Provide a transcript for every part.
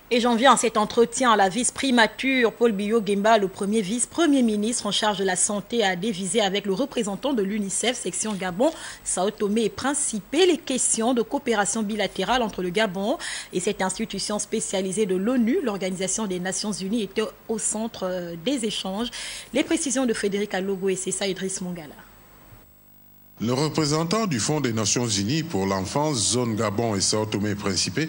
Et j'en viens à cet entretien. La vice-primature, Paul Biyo Guemba, le premier vice-premier ministre en charge de la santé, a dévisé avec le représentant de l'UNICEF, section Gabon, Sao Tomé et Principe, les questions de coopération bilatérale entre le Gabon et cette institution spécialisée de l'ONU. L'Organisation des Nations Unies était au centre des échanges. Les précisions de Frédéric Alogo et Cessa Idriss Mongala. Le représentant du Fonds des Nations Unies pour l'enfance, zone Gabon et Sao Tomé et Principe,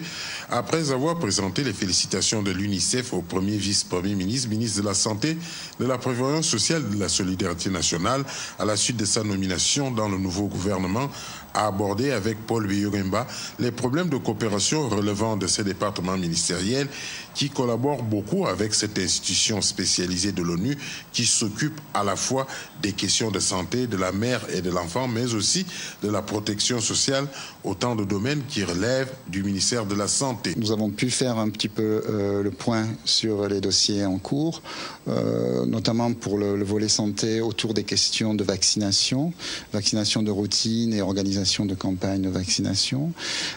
après avoir présenté les félicitations de l'UNICEF au premier vice-premier ministre, ministre de la Santé, de la Prévoyance sociale et de la Solidarité nationale, à la suite de sa nomination dans le nouveau gouvernement, a abordé avec Paul Biyo Guemba les problèmes de coopération relevant de ces départements ministériels qui collaborent beaucoup avec cette institution spécialisée de l'ONU qui s'occupe à la fois des questions de santé de la mère et de l'enfant, mais aussi de la protection sociale, autant de domaines qui relèvent du ministère de la Santé. Nous avons pu faire un petit peu le point sur les dossiers en cours, notamment pour le volet santé autour des questions de vaccination de routine et organisation de campagne de vaccination,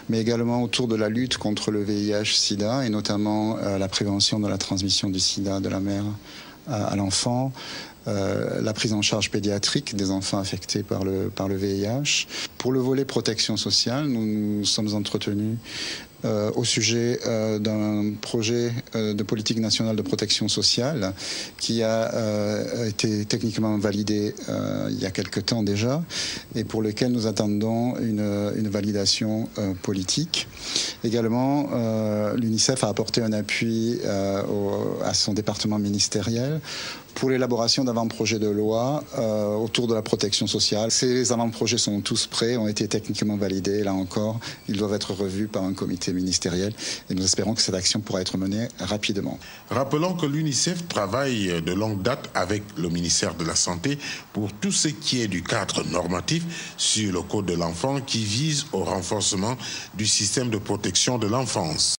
mais également autour de la lutte contre le VIH-Sida et notamment la prévention de la transmission du Sida de la mère à l'enfant, la prise en charge pédiatrique des enfants affectés par le VIH. Pour le volet protection sociale, nous nous sommes entretenus au sujet d'un projet de politique nationale de protection sociale qui a été techniquement validé il y a quelque temps déjà et pour lequel nous attendons une validation politique. Également, l'UNICEF a apporté un appui à son département ministériel pour l'élaboration d'avant-projets de loi autour de la protection sociale. Ces avant-projets sont tous prêts, ont été techniquement validés. Là encore, ils doivent être revus par un comité ministériel et nous espérons que cette action pourra être menée rapidement. Rappelons que l'UNICEF travaille de longue date avec le ministère de la Santé pour tout ce qui est du cadre normatif sur le code de l'enfant qui vise au renforcement du système de protection de l'enfance.